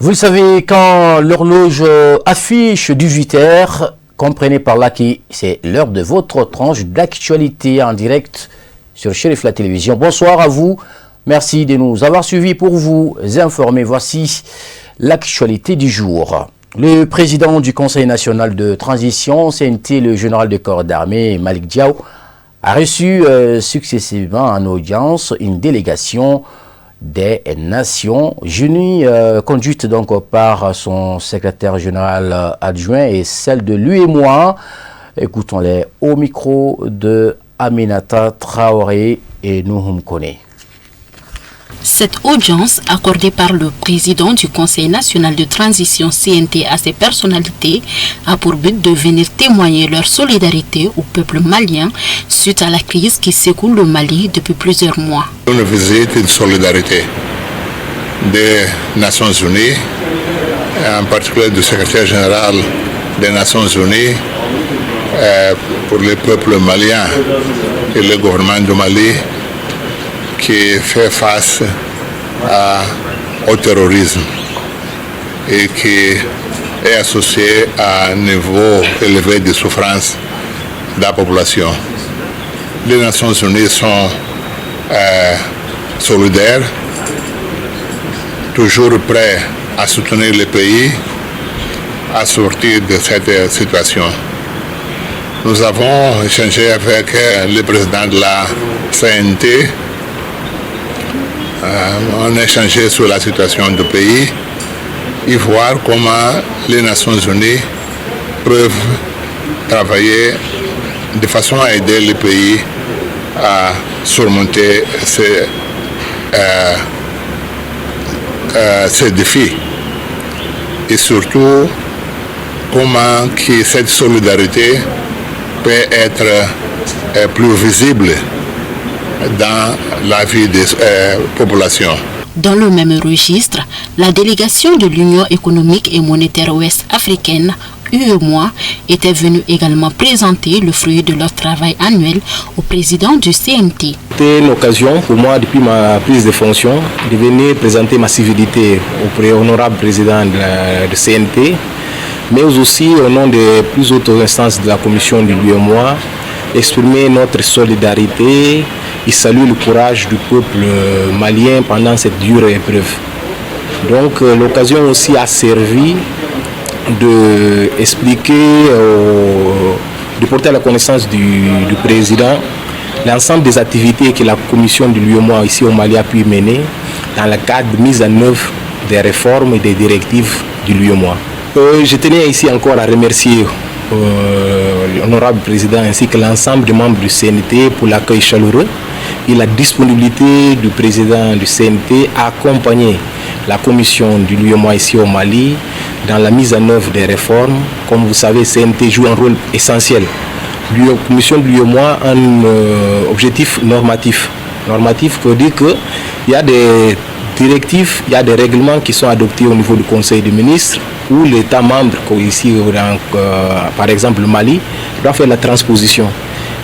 Vous le savez, quand l'horloge affiche 18h, comprenez par là que c'est l'heure de votre tranche d'actualité en direct sur Chérif la télévision. Bonsoir à vous. Merci de nous avoir suivis pour vous informer. Voici l'actualité du jour. Le président du Conseil national de transition, CNT, le général de corps d'armée Malik Diaw, a reçu successivement en audience une délégation des Nations Unies, conduite donc par son secrétaire général adjoint et celle de l'UEMOA. Écoutons-les au micro de Aminata Traoré et Nouhoum Kone. Cette audience, accordée par le président du Conseil national de transition CNT à ces personnalités, a pour but de venir témoigner leur solidarité au peuple malien suite à la crise qui secoue le Mali depuis plusieurs mois. Une visite de solidarité des Nations Unies, en particulier du secrétaire général des Nations Unies pour le peuple malien et le gouvernement du Mali, qui fait face au terrorisme et qui est associé à un niveau élevé de souffrance de la population. Les Nations Unies sont solidaires, toujours prêts à soutenir le pays à sortir de cette situation. Nous avons échangé avec le président de la CNT. On a échangé sur la situation du pays et voir comment les Nations Unies peuvent travailler de façon à aider le pays à surmonter ces défis. Et surtout, comment que cette solidarité peut être plus visible dans la vie des populations. Dans le même registre, la délégation de l'Union économique et monétaire ouest-africaine, UEMOA, était venue également présenter le fruit de leur travail annuel au président du CNT. C'était une occasion pour moi, depuis ma prise de fonction, de venir présenter ma civilité au honorable président de CNT, mais aussi au nom des plus hautes instances de la commission de l'UEMOA, exprimer notre solidarité et saluer le courage du peuple malien pendant cette dure épreuve. Donc l'occasion aussi a servi d'expliquer, de porter à la connaissance du président l'ensemble des activités que la commission de l'UEMOA ici au Mali a pu mener dans le cadre de mise en œuvre des réformes et des directives de l'UEMOA. Je tenais ici encore à remercier l'honorable président ainsi que l'ensemble des membres du CNT pour l'accueil chaleureux et la disponibilité du président du CNT à accompagner la commission de l'UEMOA ici au Mali dans la mise en œuvre des réformes. Comme vous savez, CNT joue un rôle essentiel. La commission de l'UEMOA a un objectif normatif. Normatif veut dire qu'il y a des directives, il y a des règlements qui sont adoptés au niveau du Conseil des ministres où l'État membre, ici par exemple le Mali, doit faire la transposition.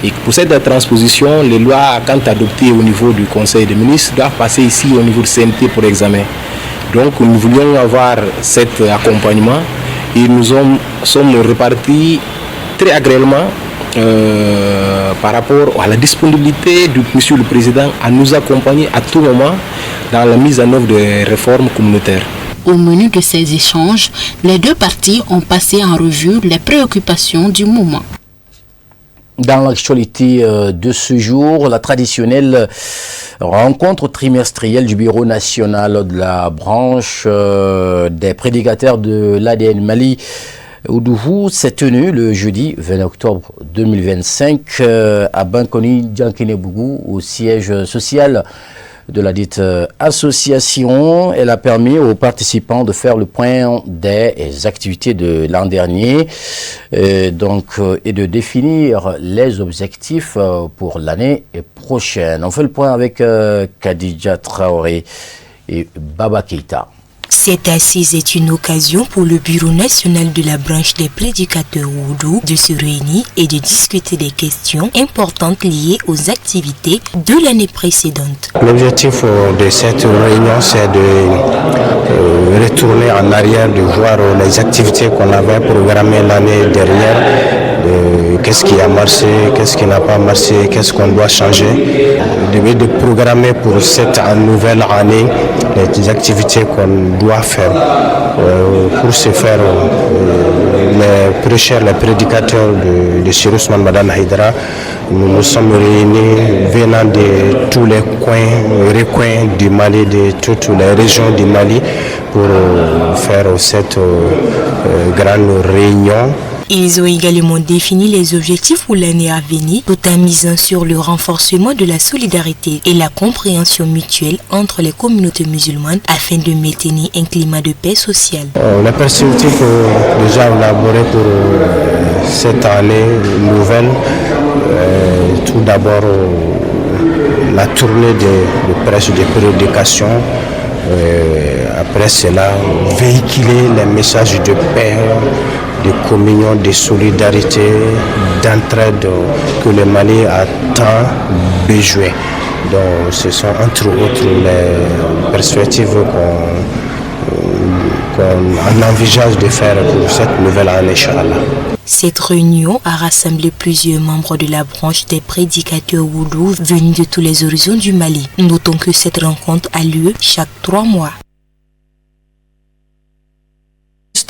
Et pour cette transposition, les lois, quand adoptées au niveau du Conseil des ministres, doivent passer ici au niveau du CNT pour examen. Donc nous voulions avoir cet accompagnement et nous sommes repartis très agréablement par rapport à la disponibilité du monsieur le président à nous accompagner à tout moment dans la mise en œuvre des réformes communautaires. Au menu de ces échanges, les deux parties ont passé en revue les préoccupations du moment. Dans l'actualité de ce jour, la traditionnelle rencontre trimestrielle du Bureau national de la branche des prédicateurs de l'ADN Mali Oudouvou s'est tenue le jeudi 20 octobre 2025 à Bankoni Diankinebougou, au siège social de la dite association. Elle a permis aux participants de faire le point des activités de l'an dernier et de définir les objectifs pour l'année prochaine. On fait le point avec Khadija Traoré et Baba Keita. Cette assise est une occasion pour le Bureau national de la branche des prédicateurs Oudou de se réunir et de discuter des questions importantes liées aux activités de l'année précédente. L'objectif de cette réunion, c'est de retourner en arrière, de voir les activités qu'on avait programmées l'année dernière, qu'est-ce qui a marché, qu'est-ce qui n'a pas marché, qu'est-ce qu'on doit changer, de programmer pour cette nouvelle année les activités qu'on doit faire. Pour ce faire, les prêcheurs, les prédicateurs de Cheikh Ousmane Madane Haïdara, nous nous sommes réunis venant de tous les recoins du Mali, de toutes les régions du Mali pour faire cette grande réunion. Ils ont également défini les objectifs pour l'année à venir, tout en misant sur le renforcement de la solidarité et la compréhension mutuelle entre les communautés musulmanes afin de maintenir un climat de paix sociale. Les perspectives déjà élaborées pour cette année nouvelle, tout d'abord la tournée de presse de prédication. Après cela, véhiculer les messages de paix, de communion, de solidarité, d'entraide que le Mali a tant besoin. Donc ce sont entre autres les perspectives qu'on envisage de faire pour cette nouvelle année, Inch'Allah. Cette réunion a rassemblé plusieurs membres de la branche des prédicateurs Oudou venus de tous les horizons du Mali. Notons que cette rencontre a lieu chaque 3 mois.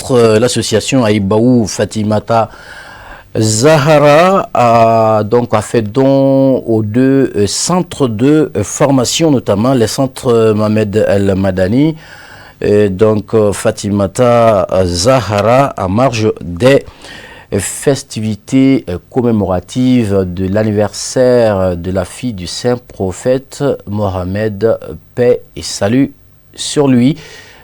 L'association Aïbaou Fatimata Zahara a fait don aux 2 centres de formation, notamment les centres Mohamed El Madani. Fatimata Zahara en marge des festivités commémoratives de l'anniversaire de la fille du saint prophète Mohamed, paix et salut sur lui.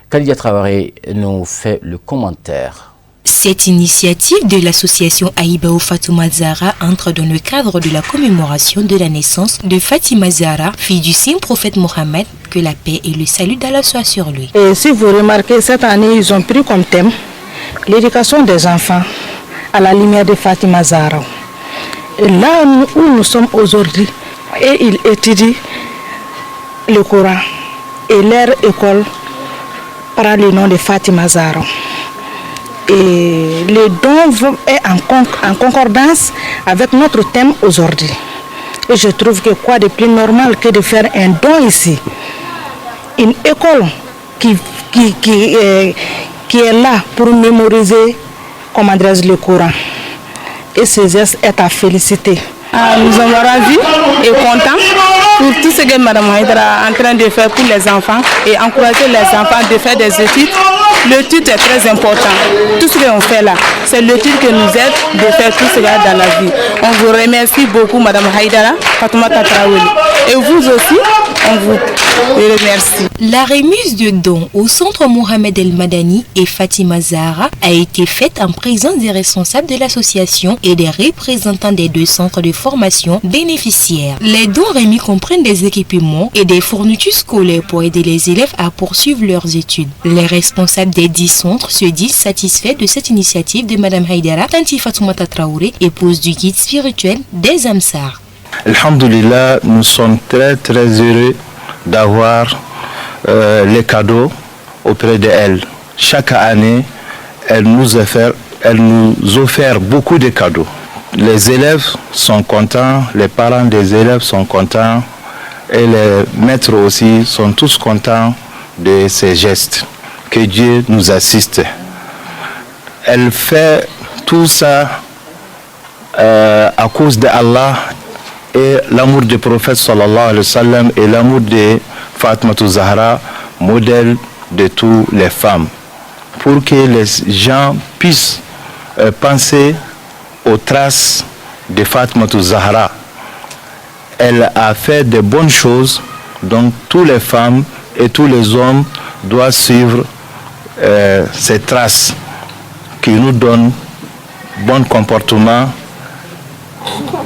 Khalida Traoré nous fait le commentaire. Cette initiative de l'association Aïbaou Fatouma Zahra entre dans le cadre de la commémoration de la naissance de Fatima Zahra, fille du saint prophète Mohammed, que la paix et le salut d'Allah soient sur lui. Et si vous remarquez, cette année, ils ont pris comme thème l'éducation des enfants à la lumière de Fatima Zahra. Et là où nous sommes aujourd'hui, et ils étudient le Coran et leur école prend le nom de Fatima Zahra. Et le don est en concordance avec notre thème aujourd'hui. Et je trouve que quoi de plus normal que de faire un don ici. Une école qui est là pour mémoriser, comment dire, le Coran. Et ce geste est à féliciter. Nous sommes ravis et contents pour tout ce que Mme Haïdara est en train de faire pour les enfants et encourager les enfants de faire des études. L'étude est très important. Tout ce qu'on fait là, c'est l'étude qui nous aide de faire tout cela dans la vie. On vous remercie beaucoup, Mme Haïdara, Fatoumata Traoré. Et vous aussi, on vous remercie. La remise de dons au centre Mohamed El Madani et Fatima Zahra a été faite en présence des responsables de l'association et des représentants des 2 centres de formation bénéficiaires. Les dons remis comprennent des équipements et des fournitures scolaires pour aider les élèves à poursuivre leurs études. Les responsables des 10 centres se disent satisfaits de cette initiative de Mme Haïdara, Tanti Fatoumata Traoré, épouse du guide spirituel des Amsar. Alhamdulillah, nous sommes très heureux d'avoir les cadeaux auprès d'elle. Chaque année, elle nous offre beaucoup de cadeaux. Les élèves sont contents, les parents des élèves sont contents et les maîtres aussi sont tous contents de ces gestes. Que Dieu nous assiste. Elle fait tout ça à cause d'Allah et l'amour du prophète sallallahu alayhi wa sallam et l'amour de Fatima Zahra, modèle de toutes les femmes, pour que les gens puissent penser aux traces de Fatima Zahra. Elle a fait de bonnes choses, donc toutes les femmes et tous les hommes doivent suivre ces traces qui nous donnent bon comportement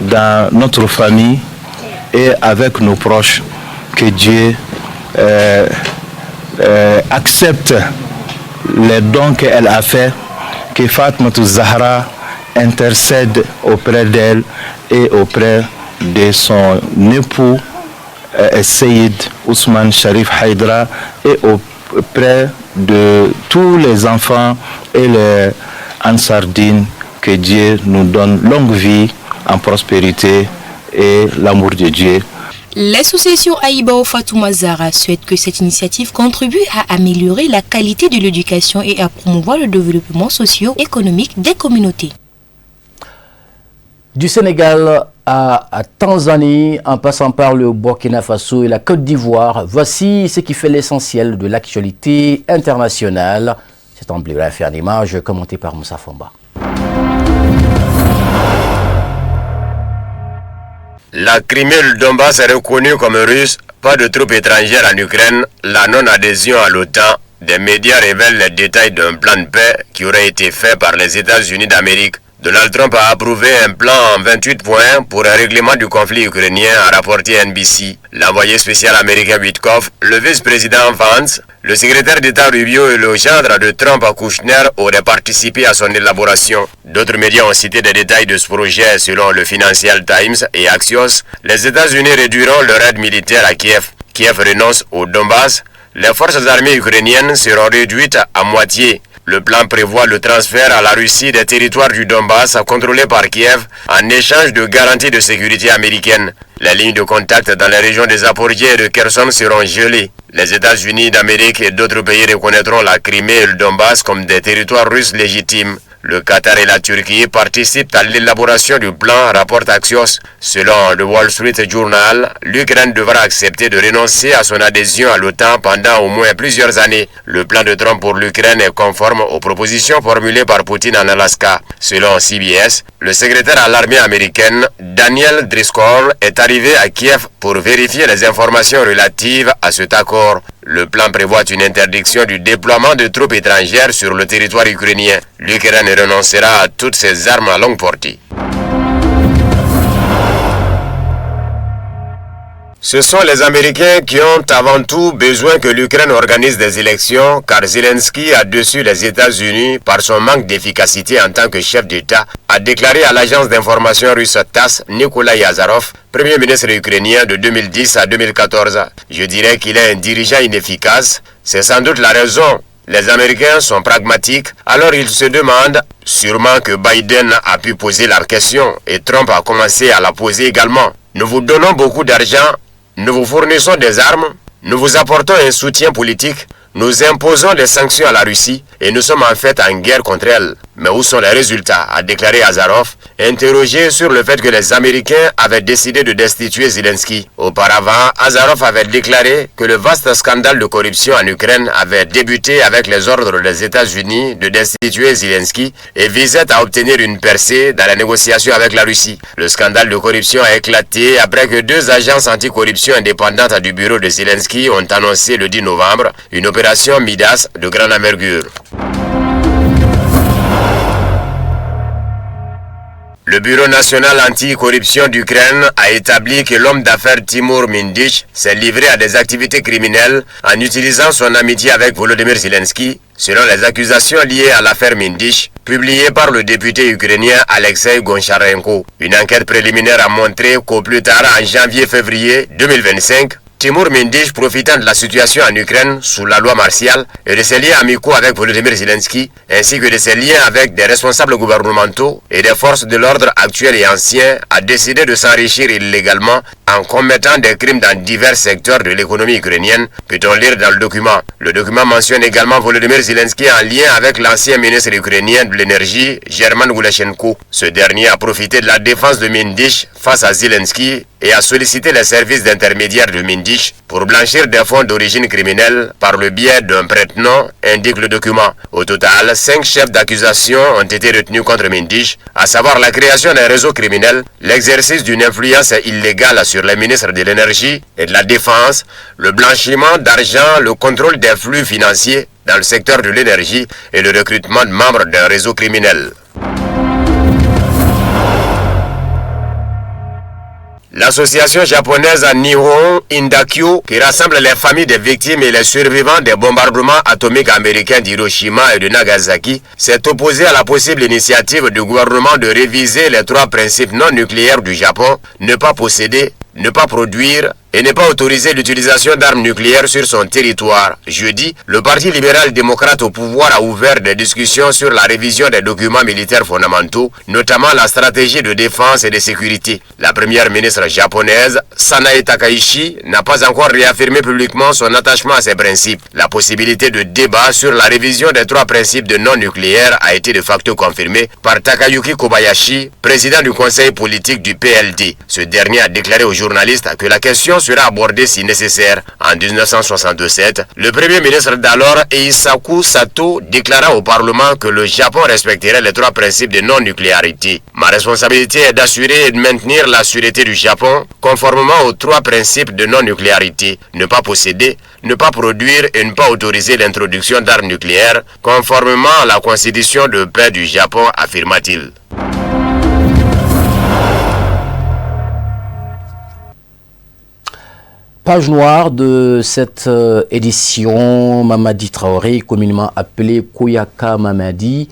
dans notre famille et avec nos proches. Que Dieu accepte les dons qu'elle a fait, que Fatmatou Zahra intercède auprès d'elle et auprès de son époux Seyid Ousmane Sharif Haïdra et auprès de tous les enfants et les Ansardines, que Dieu nous donne longue vie en prospérité et l'amour de Dieu. L'association Aïbao Fatouma Zahra souhaite que cette initiative contribue à améliorer la qualité de l'éducation et à promouvoir le développement socio-économique des communautés. Du Sénégal à Tanzanie, en passant par le Burkina Faso et la Côte d'Ivoire, voici ce qui fait l'essentiel de l'actualité internationale. C'est en bref en image commenté par Moussa Fomba. La Crimée et le Donbass est reconnue comme russe, pas de troupes étrangères en Ukraine, la non-adhésion à l'OTAN. Des médias révèlent les détails d'un plan de paix qui aurait été fait par les États-Unis d'Amérique. Donald Trump a approuvé un plan en 28 points pour un règlement du conflit ukrainien, a rapporté NBC. L'envoyé spécial américain Witkoff, le vice-président Vance, le secrétaire d'État Rubio et le gendre de Trump à Kushner auraient participé à son élaboration. D'autres médias ont cité des détails de ce projet selon le Financial Times et Axios. Les États-Unis réduiront leur aide militaire à Kiev. Kiev renonce au Donbass. Les forces armées ukrainiennes seront réduites à moitié. Le plan prévoit le transfert à la Russie des territoires du Donbass contrôlés par Kiev en échange de garanties de sécurité américaines. Les lignes de contact dans les régions des Zaporijie et de Kherson seront gelées. Les États-Unis d'Amérique et d'autres pays reconnaîtront la Crimée et le Donbass comme des territoires russes légitimes. Le Qatar et la Turquie participent à l'élaboration du plan, rapporte Axios. Selon le Wall Street Journal, l'Ukraine devra accepter de renoncer à son adhésion à l'OTAN pendant au moins plusieurs années. Le plan de Trump pour l'Ukraine est conforme aux propositions formulées par Poutine en Alaska. Selon CBS, le secrétaire à l'armée américaine, Daniel Driscoll, est arrivé à Kiev pour vérifier les informations relatives à cet accord. Le plan prévoit une interdiction du déploiement de troupes étrangères sur le territoire ukrainien. L'Ukraine renoncera à toutes ses armes à longue portée. Ce sont les Américains qui ont avant tout besoin que l'Ukraine organise des élections, car Zelensky a déçu les États-Unis par son manque d'efficacité en tant que chef d'État, a déclaré à l'agence d'information russe TASS Nikolai Azarov, premier ministre ukrainien de 2010 à 2014. Je dirais qu'il est un dirigeant inefficace. C'est sans doute la raison. Les Américains sont pragmatiques, alors ils se demandent sûrement que Biden a pu poser la question et Trump a commencé à la poser également. Nous vous donnons beaucoup d'argent, nous vous fournissons des armes, nous vous apportons un soutien politique, nous imposons des sanctions à la Russie et nous sommes en fait en guerre contre elle. Mais où sont les résultats, a déclaré Azarov, interrogé sur le fait que les Américains avaient décidé de destituer Zelensky. Auparavant, Azarov avait déclaré que le vaste scandale de corruption en Ukraine avait débuté avec les ordres des États-Unis de destituer Zelensky et visait à obtenir une percée dans la négociation avec la Russie. Le scandale de corruption a éclaté après que deux agences anticorruption indépendantes du bureau de Zelensky ont annoncé le 10 novembre une opération Midas de grande envergure. Le Bureau national anti-corruption d'Ukraine a établi que l'homme d'affaires Timur Mindich s'est livré à des activités criminelles en utilisant son amitié avec Volodymyr Zelensky, selon les accusations liées à l'affaire Mindich, publiées par le député ukrainien Alexei Goncharenko. Une enquête préliminaire a montré qu'au plus tard, en janvier-février 2025, Timur Mindich, profitant de la situation en Ukraine sous la loi martiale et de ses liens amicaux avec Volodymyr Zelensky, ainsi que de ses liens avec des responsables gouvernementaux et des forces de l'ordre actuels et anciens, a décidé de s'enrichir illégalement en commettant des crimes dans divers secteurs de l'économie ukrainienne, peut-on lire dans le document. Le document mentionne également Volodymyr Zelensky en lien avec l'ancien ministre ukrainien de l'énergie, German Goulashenko. Ce dernier a profité de la défense de Mindich face à Zelensky et a sollicité les services d'intermédiaire de Mindich pour blanchir des fonds d'origine criminelle par le biais d'un prête-nom, indique le document. Au total, 5 chefs d'accusation ont été retenus contre Mindich, à savoir la création d'un réseau criminel, l'exercice d'une influence illégale sur les ministres de l'énergie et de la défense, le blanchiment d'argent, le contrôle des flux financiers dans le secteur de l'énergie et le recrutement de membres d'un réseau criminel. L'association japonaise Nihon Indakyo, qui rassemble les familles des victimes et les survivants des bombardements atomiques américains d'Hiroshima et de Nagasaki, s'est opposée à la possible initiative du gouvernement de réviser les 3 principes non nucléaires du Japon: ne pas posséder, ne pas produire et ne pas autoriser l'utilisation d'armes nucléaires sur son territoire. Jeudi, le Parti libéral-démocrate au pouvoir a ouvert des discussions sur la révision des documents militaires fondamentaux, notamment la stratégie de défense et de sécurité. La première ministre japonaise, Sanae Takaichi, n'a pas encore réaffirmé publiquement son attachement à ces principes. La possibilité de débat sur la révision des 3 principes de non-nucléaire a été de facto confirmée par Takayuki Kobayashi, président du conseil politique du PLD. Ce dernier a déclaré aux journalistes que la question sera abordée si nécessaire. En 1967, le premier ministre d'alors, Eisaku Sato, déclara au Parlement que le Japon respecterait les 3 principes de non-nucléarité. Ma responsabilité est d'assurer et de maintenir la sûreté du Japon conformément aux 3 principes de non-nucléarité: ne pas posséder, ne pas produire et ne pas autoriser l'introduction d'armes nucléaires, conformément à la constitution de paix du Japon, affirma-t-il. Page noire de cette édition, Mamadi Traoré, communément appelé Kouyaka Mamadi,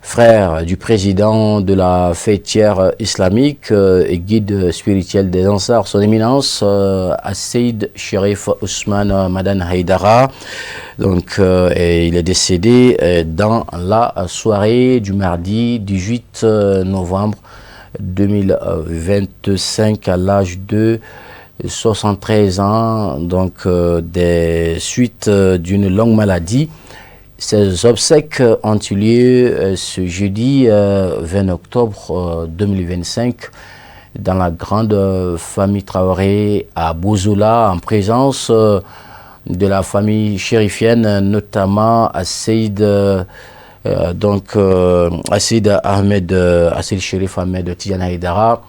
frère du président de la fêtière islamique et guide spirituel des Ansars, son éminence Asseid Sherif Ousmane Madan Haïdara. Donc, il est décédé dans la soirée du mardi 18 novembre 2025 à l'âge de 73 ans, donc des suites d'une longue maladie. Ces obsèques ont eu lieu ce jeudi 20 octobre 2025 dans la grande famille Traoré à Bozola, en présence de la famille chérifienne, notamment Asseid Asseid Sherif Ahmed Tidiane Haïdara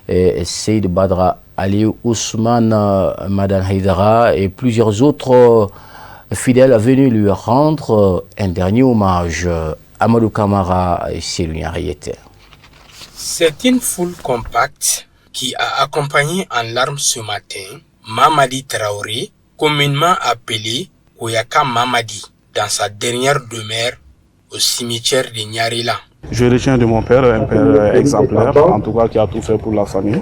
et Seyd Badra Ali Ousmane Madan Haïdara et plusieurs autres fidèles venus lui rendre un dernier hommage. Amadou Kamara et Céline Ariete. C'est une foule compacte qui a accompagné en larmes ce matin Mamadi Traoré, communément appelé Kouyaka Mamadi, dans sa dernière demeure au cimetière de Nyarila. Je retiens de mon père un père exemplaire, en tout cas qui a tout fait pour la famille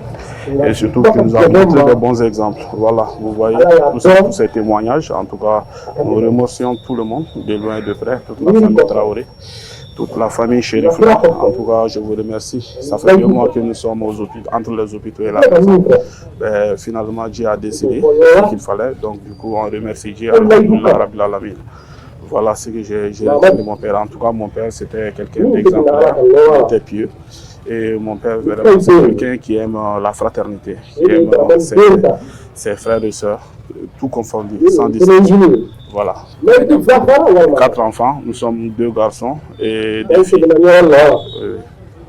et surtout qui nous a montré de bons exemples. Voilà, vous voyez tous ces témoignages. En tout cas, nous remercions tout le monde, de loin et de près, toute la famille Traoré, toute la famille Chérif. En tout cas, je vous remercie. Ça fait 2 mois que nous sommes entre les hôpitaux et la maison. Finalement, Dieu a décidé ce qu'il fallait. Donc, du coup, on remercie Dieu. Voilà ce que j'ai retenu de mon père. En tout cas, mon père, c'était quelqu'un d'exemplaire, il était pieux. Et mon père, vraiment, c'est quelqu'un qui aime la fraternité, qui aime ses frères et sœurs, tout confondu, sans distinction. Voilà. 4 enfants, nous sommes 2 garçons et 2 filles.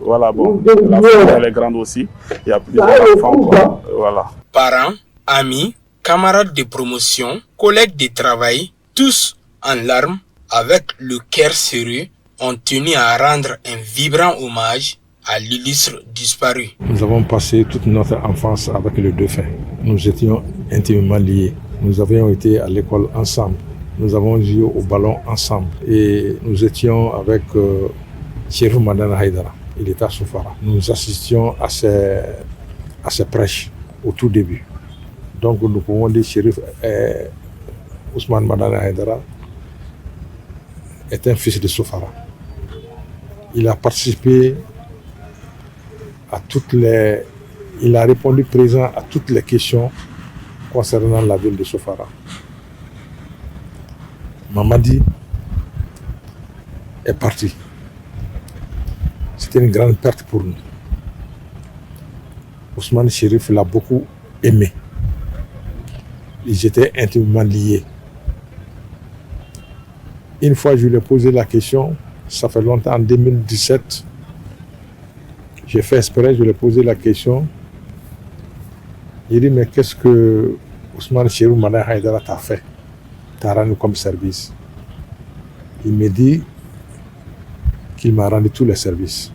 Voilà, bon, la famille, elle est grande aussi. Il y a plusieurs enfants. Voilà. Parents, amis, camarades de promotion, collègues de travail, tous en larmes, avec le cœur serré, ont tenu à rendre un vibrant hommage à l'illustre disparu. Nous avons passé toute notre enfance avec le défunt. Nous étions intimement liés. Nous avions été à l'école ensemble. Nous avons joué au ballon ensemble. Et nous étions avec Chérif Madan Haïdara. Il était à Soufara. Nous assistions à ses prêches au tout début. Donc nous pouvons dire Chérif Ousmane Madan Haïdara est un fils de Soufara. Il a participé à il a répondu présent à toutes les questions concernant la ville de Soufara. Mamadi est parti. C'était une grande perte pour nous. Ousmane Chérif l'a beaucoup aimé. Ils étaient intimement liés. Une fois, je lui ai posé la question, ça fait longtemps, en 2017, j'ai fait exprès, je lui ai posé la question. Il dit, mais qu'est-ce que Ousmane Chérif Madan Haïdara t'a fait, t'a rendu comme service? Il me dit qu'il m'a rendu tous les services.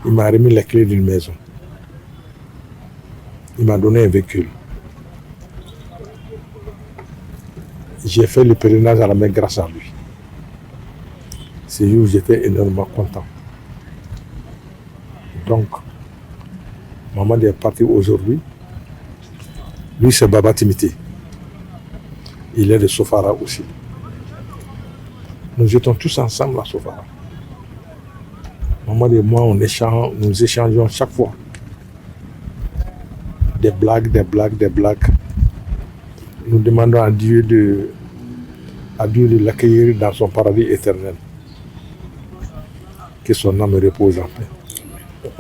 Il m'a remis les clés d'une maison. Il m'a donné un véhicule. J'ai fait le pèlerinage à la Mecque grâce à lui. Ce jour, j'étais énormément content. Donc, maman est partie aujourd'hui. Lui, c'est Baba Timité. Il est de Sofara aussi. Nous étions tous ensemble à Sofara. Maman et moi, nous échangeons chaque fois. Des blagues. Nous demandons à Dieu de l'accueillir dans son paradis éternel. Que son âme repose en paix.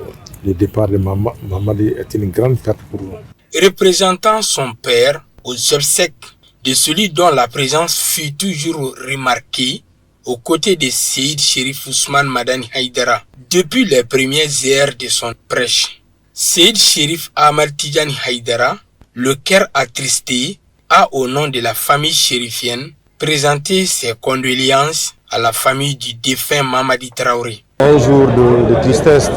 Le départ de Mamadi est une grande perte pour nous. Représentant son père aux obsèques de celui dont la présence fut toujours remarquée aux côtés de Seyd Cherif Ousmane Madani Haïdara depuis les premières heures de son prêche. Seyd Cherif Ahmad Tidjani Haïdara, le cœur attristé, a au nom de la famille chérifienne présenté ses condoléances à la famille du défunt Mamadi Traoré. Un jour de tristesse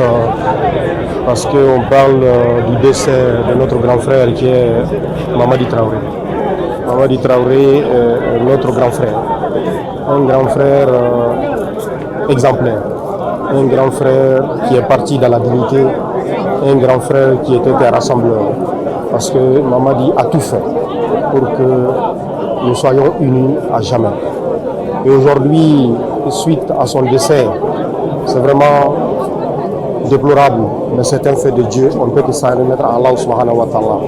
parce qu'on parle du décès de notre grand frère qui est Mamadi Traoré. Mamadi Traoré est notre grand frère. Un grand frère exemplaire. Un grand frère qui est parti dans la dignité. Un grand frère qui était un rassembleur. Parce que Mamadi a tout fait pour que nous soyons unis à jamais. Et aujourd'hui, suite à son décès, c'est vraiment déplorable, mais c'est un fait de Dieu. On ne peut que s'en remettre à Allah subhanahu wa ta'ala.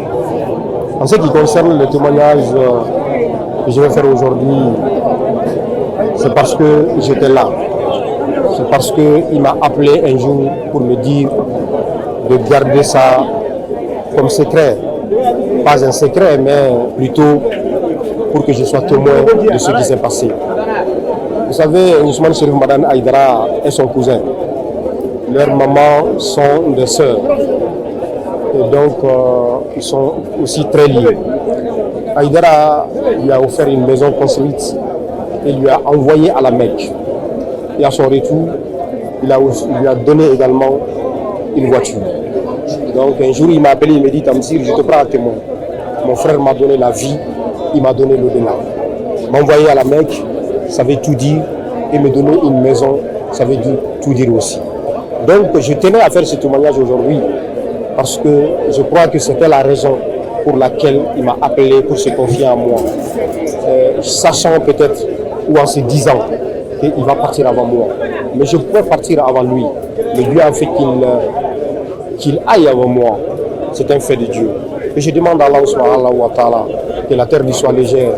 En ce qui concerne le témoignage que je vais faire aujourd'hui, c'est parce que j'étais là. C'est parce qu'il m'a appelé un jour pour me dire de garder ça comme secret. Pas un secret, mais plutôt pour que je sois témoin de ce qui s'est passé. Vous savez, Ousmane Cherif Madani Haïdara et son cousin, leurs mamans sont des sœurs. Et donc, ils sont aussi très liés. Haïdara lui a offert une maison construite et lui a envoyé à la Mecque. Et à son retour, il lui a donné également une voiture. Donc, un jour, il m'a appelé, il m'a dit, Tamsir, je te prends à témoin. Mon frère m'a donné la vie, il m'a donné l'au-delà. M'envoyer à la Mecque, ça veut tout dire, et me donner une maison, ça veut dire tout dire aussi. Donc je tenais à faire ce témoignage aujourd'hui, parce que je crois que c'était la raison pour laquelle il m'a appelé pour se confier à moi. Sachant peut-être, ou en se disant, qu'il va partir avant moi. Mais je pourrais partir avant lui. Mais Dieu a fait qu'il aille avant moi. C'est un fait de Dieu. Et je demande à Allah subhanahu wa ta'ala que la terre lui soit légère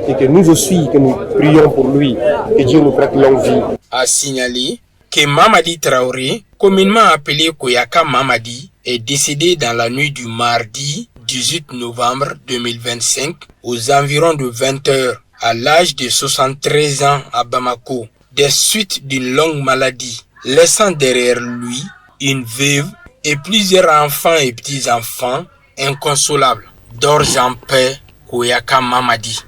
et que nous aussi, que nous prions pour lui, que Dieu nous prête longue vie. A signalé que Mamadi Traoré, communément appelé Koyaka Mamadi, est décédé dans la nuit du mardi 18 novembre 2025 aux environs de 20 h à l'âge de 73 ans à Bamako, des suites d'une longue maladie, laissant derrière lui une veuve et plusieurs enfants et petits-enfants inconsolables. Dors en paix, Koyaka Mamadi.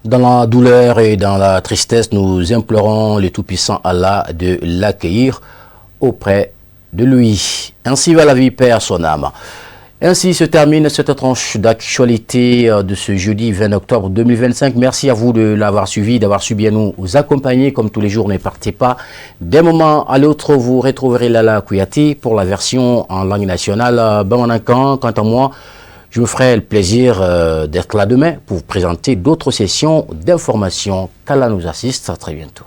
Dans la douleur et dans la tristesse, nous implorons le Tout-Puissant Allah de l'accueillir auprès de lui. Ainsi va la vie, Père, son âme. Ainsi se termine cette tranche d'actualité de ce jeudi 20 octobre 2025. Merci à vous de l'avoir suivi, d'avoir su bien nous accompagner. Comme tous les jours, ne partez pas. D'un moment à l'autre, vous retrouverez Lala Kouyaté pour la version en langue nationale. Quant à moi, je me ferai le plaisir d'être là demain pour vous présenter d'autres sessions d'information. Qu'Allah nous assiste. À très bientôt.